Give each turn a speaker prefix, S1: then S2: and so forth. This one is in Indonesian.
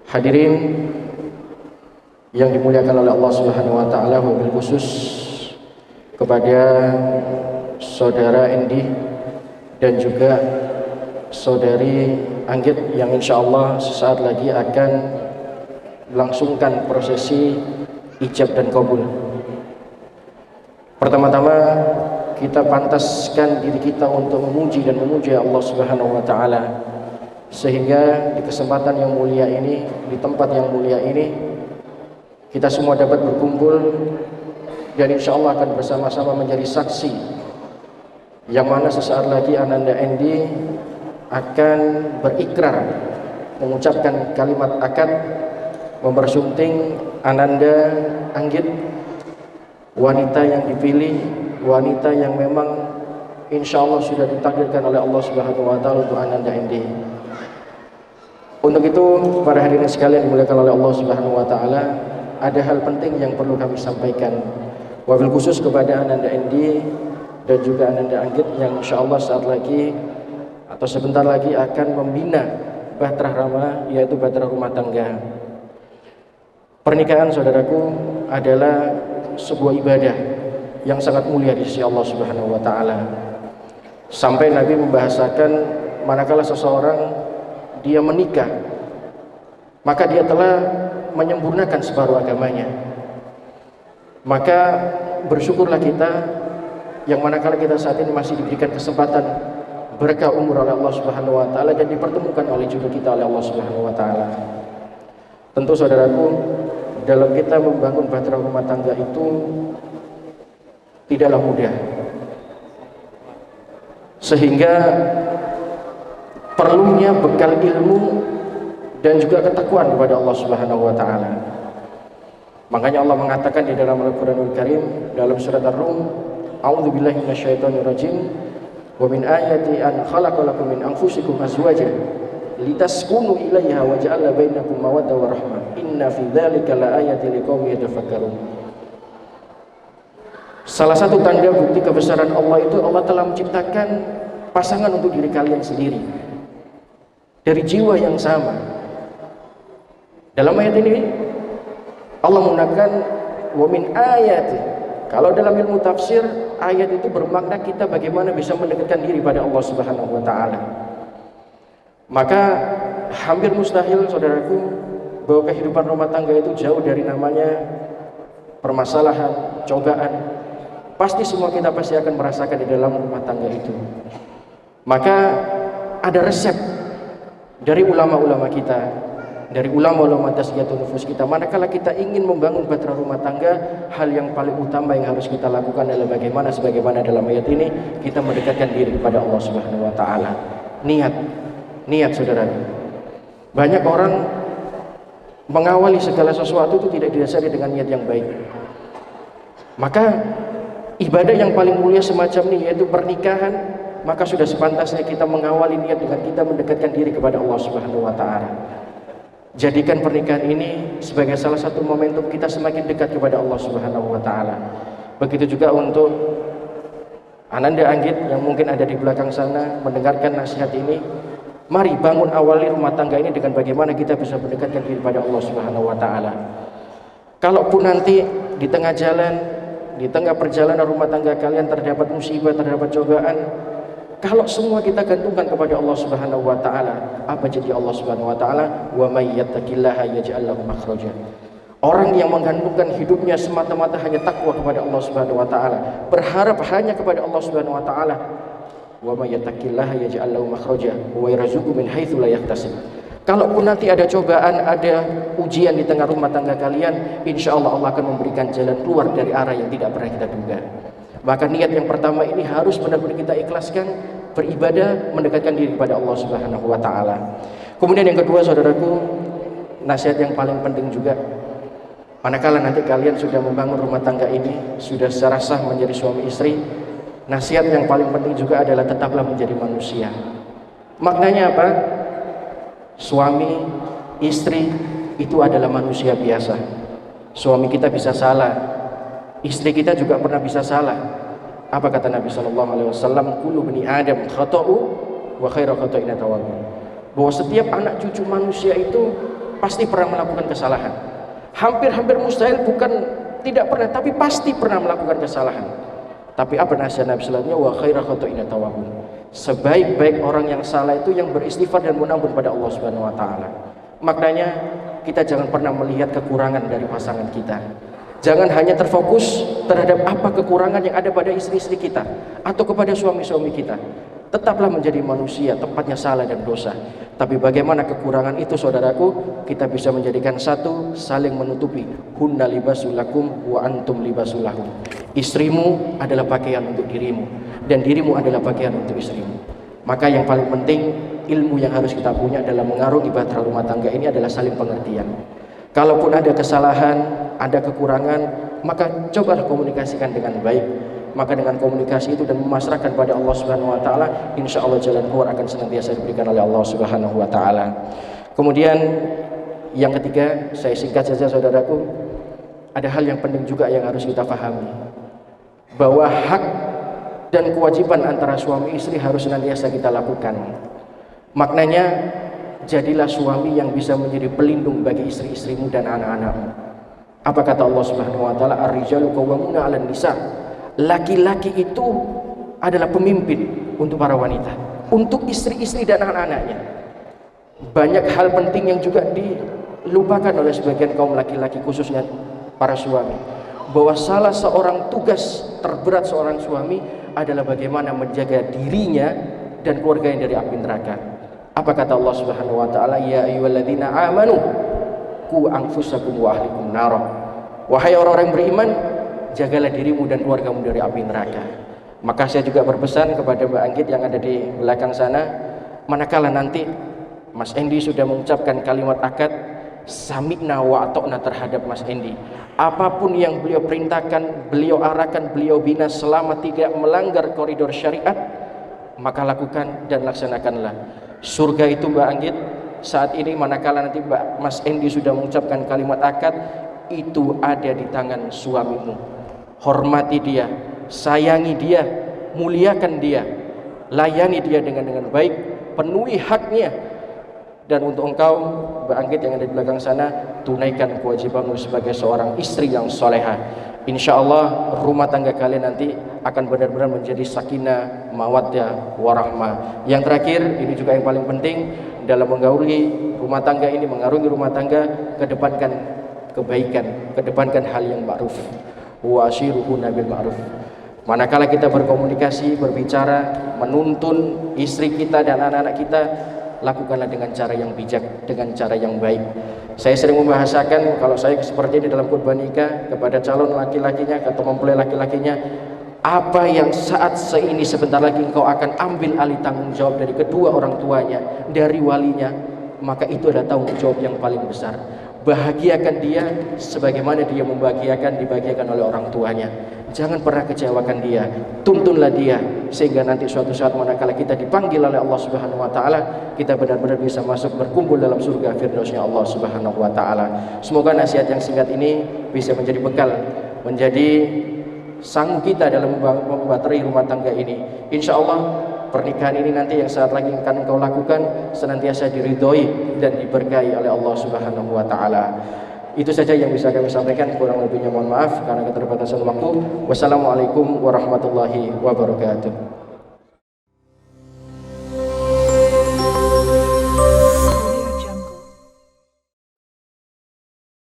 S1: Hadirin yang dimuliakan oleh Allah Subhanahu wa taala, wabil khusus kepada saudara Endi dan juga saudari Anggit yang insya Allah sesaat lagi akan melangsungkan prosesi ijab dan kabul. Pertama-tama kita pantaskan diri kita untuk memuji dan memuji Allah Subhanahu wa taala, sehingga di kesempatan yang mulia ini, di tempat yang mulia ini, kita semua dapat berkumpul dan insya Allah akan bersama-sama menjadi saksi yang mana sesaat lagi Ananda Endi akan berikrar mengucapkan kalimat akad mempersunting Ananda Anggit, wanita yang dipilih, wanita yang memang insya Allah sudah ditakdirkan oleh Allah Subhanahu wa taala untuk Ananda Endi. Untuk itu, para hadirin sekalian dimuliakan oleh Allah Subhanahu wa taala, ada hal penting yang perlu kami sampaikan, wabil khusus kepada Ananda Endi dan juga Ananda Anggit yang insya Allah saat lagi atau sebentar lagi akan membina bahtera Rama, yaitu bahtera rumah tangga. Pernikahan, saudaraku, adalah sebuah ibadah yang sangat mulia di sisi Allah Subhanahu wa taala. Sampai Nabi membahasakan manakala seseorang dia menikah, maka dia telah menyempurnakan separuh agamanya. Maka bersyukurlah kita yang manakala kita saat ini masih diberikan kesempatan berkah umur oleh Allah Subhanahu wa taala dan dipertemukan oleh jodoh kita oleh Allah Subhanahu wa taala. Tentu saudaraku, dalam kita membangun bahtera rumah tangga itu tidaklah mudah, sehingga perlunya bekal ilmu dan juga ketakwaan kepada Allah Subhanahu wa taala. Makanya Allah mengatakan di dalam Al-Qur'anul Karim dalam surat Ar-Rum, a'udzubillahi minasyaitonirrajim, wa min ayati an khalaqalakum min anfusikum azwajan litaskunu ilaiha wa ja'ala bainakum mawaddah wa rahmah inna fi dzalika laayatin liqaumin yatafakkarun. Salah satu tanda bukti kebesaran Allah itu Allah telah menciptakan pasangan untuk diri kalian sendiri dari jiwa yang sama. Dalam ayat ini Allah menggunakan wa min ayati. Kalau dalam ilmu tafsir, ayat itu bermakna kita bagaimana bisa mendekatkan diri pada Allah Subhanahu wa taala. Maka hampir mustahil, saudaraku, bahwa kehidupan rumah tangga itu jauh dari namanya permasalahan, cobaan. Pasti semua kita pasti akan merasakan di dalam rumah tangga itu. Maka ada resep dari ulama-ulama kita, dari ulama-ulama tazkiyatun nufus kita, manakala kita ingin membangun bahtera rumah tangga, hal yang paling utama yang harus kita lakukan adalah bagaimana, sebagaimana dalam ayat ini, kita mendekatkan diri kepada Allah Subhanahu wa taala. Niat saudara. Banyak orang mengawali segala sesuatu itu tidak didasari dengan niat yang baik. Maka ibadah yang paling mulia semacam ini, yaitu pernikahan, maka sudah sepantasnya kita mengawali niat dengan kita mendekatkan diri kepada Allah Subhanahu wa taala. Jadikan pernikahan ini sebagai salah satu momentum kita semakin dekat kepada Allah Subhanahu wa taala. Begitu juga untuk Ananda Anggit yang mungkin ada di belakang sana mendengarkan nasihat ini. Mari bangun awali rumah tangga ini dengan bagaimana kita bisa mendekatkan diri kepada Allah Subhanahu wa taala. Kalaupun nanti di tengah jalan, di tengah perjalanan rumah tangga kalian terdapat musibah, terdapat cobaan, kalau semua kita gantungkan kepada Allah Subhanahu wa taala, apa jadi Allah Subhanahu wa taala? Wa may yattaqillaha yaj'al lahu makhraja. Orang yang menggantungkan hidupnya semata-mata hanya takwa kepada Allah Subhanahu wa taala, berharap hanya kepada Allah Subhanahu wa taala, wa may yattaqillaha yaj'al lahu makhraja wa yarzuqhu min haitsu la yahtasib. Kalaupun nanti ada cobaan, ada ujian di tengah rumah tangga kalian, insya Allah Allah akan memberikan jalan keluar dari arah yang tidak pernah kita duga. Maka niat yang pertama ini harus benar-benar kita ikhlaskan, beribadah, mendekatkan diri kepada Allah Subhanahu wa taala. Kemudian yang kedua, saudaraku, nasihat yang paling penting juga, manakala nanti kalian sudah membangun rumah tangga ini, sudah secara sah menjadi suami istri, nasihat yang paling penting juga adalah tetaplah menjadi manusia. Maknanya apa? Suami, istri itu adalah manusia biasa. Suami kita bisa salah, istri kita juga pernah bisa salah. Apa kata Nabi sallallahu alaihi wasallam? Kullu bani Adam khata'u wa khairu khata'in at-tawwabun. Bahwa setiap anak cucu manusia itu pasti pernah melakukan kesalahan. Hampir-hampir mustahil, bukan tidak pernah, tapi pasti pernah melakukan kesalahan. Tapi apa nasihat Nabi selanjutnya? Wa khaira khotoina tawabun. Sebaik-baik orang yang salah itu yang beristighfar dan mengampun pada Allah Subhanahu wa taala. Maknanya kita jangan pernah melihat kekurangan dari pasangan kita. Jangan hanya terfokus terhadap apa kekurangan yang ada pada istri-istri kita atau kepada suami-suami kita. Tetaplah menjadi manusia, tempatnya salah dan dosa. Tapi bagaimana kekurangan itu, saudaraku, kita bisa menjadikan satu, saling menutupi. Hunna libasul lakum wa antum libasul lahum. Istrimu adalah pakaian untuk dirimu, dan dirimu adalah pakaian untuk istrimu. Maka yang paling penting, ilmu yang harus kita punya dalam mengarungi bahtera rumah tangga ini adalah saling pengertian. Kalaupun ada kesalahan, ada kekurangan, maka cobalah komunikasikan dengan baik. Maka dengan komunikasi itu dan memasrahkan pada Allah Subhanahu wa taala, insya Allah jalan keluar akan senantiasa diberikan oleh Allah Subhanahu wa taala. Kemudian yang ketiga, saya singkat saja saudaraku, ada hal yang penting juga yang harus kita pahami, bahwa hak dan kewajiban antara suami istri harus senantiasa kita lakukan. Maknanya, jadilah suami yang bisa menjadi pelindung bagi istri-istrimu dan anak-anakmu. Apa kata Allah Subhanahu wa taala? Ar-rijalu qawwamuna 'alan nisa. Laki-laki itu adalah pemimpin untuk para wanita, untuk istri-istri dan anak-anaknya. Banyak hal penting yang juga dilupakan oleh sebagian kaum laki-laki, khususnya para suami, bahwa salah seorang tugas terberat seorang suami adalah bagaimana menjaga dirinya dan keluarganya dari api neraka. Apa kata Allah Subhanahu wa taala? Ya ayyuhalladzina amanu qu anfusakum wa ahlikum nar. Wahai orang-orang beriman, jagalah dirimu dan keluargamu dari api neraka. Maka saya juga berpesan kepada Mbak Anggit yang ada di belakang sana, manakala nanti Mas Endi sudah mengucapkan kalimat akad sami'na wa ata'na terhadap Mas Endi, apapun yang beliau perintahkan, beliau arahkan, beliau bina selama tidak melanggar koridor syariat, maka lakukan dan laksanakanlah. Surga itu Mbak Anggit saat ini, manakala nanti Mas Endi sudah mengucapkan kalimat akad, itu ada di tangan suamimu. Hormati dia, sayangi dia, muliakan dia, layani dia dengan baik, penuhi haknya. Dan untuk engkau Mbak Anggit yang ada di belakang sana, tunaikan kewajibanmu sebagai seorang istri yang soleha. Insya Allah rumah tangga kalian nanti akan benar-benar menjadi sakinah, mawaddah, warahmah. Yang terakhir, ini juga yang paling penting dalam menggauli rumah tangga ini, mengarungi rumah tangga, kedepankan kebaikan, kedepankan hal yang ma'ruf. Wa ashiruhunna bil ma'ruf. Manakala kita berkomunikasi, berbicara, menuntun istri kita dan anak-anak kita, lakukanlah dengan cara yang bijak, dengan cara yang baik. Saya sering membahasakan, kalau saya seperti ini dalam khutbah nikah kepada calon laki-lakinya atau mempelai laki-lakinya, apa yang saat ini sebentar lagi engkau akan ambil alih tanggung jawab dari kedua orang tuanya, dari walinya, maka itu adalah tanggung jawab yang paling besar. Bahagiakan dia sebagaimana dia dibahagiakan oleh orang tuanya. Jangan pernah kecewakan dia, tuntunlah dia, sehingga nanti suatu saat manakala kita dipanggil oleh Allah Subhanahu wa taala, kita benar-benar bisa masuk berkumpul dalam surga firdausnya Allah Subhanahu wa taala. Semoga nasihat yang singkat ini bisa menjadi bekal, menjadi sanggup kita dalam membaterai rumah tangga ini. Insya Allah pernikahan ini nanti yang saat lagi akan engkau lakukan senantiasa diridhoi dan diberkahi oleh Allah Subhanahu wa taala. Itu saja yang bisa kami sampaikan, kurang lebihnya mohon maaf karena keterbatasan waktu. Wassalamualaikum warahmatullahi wabarakatuh.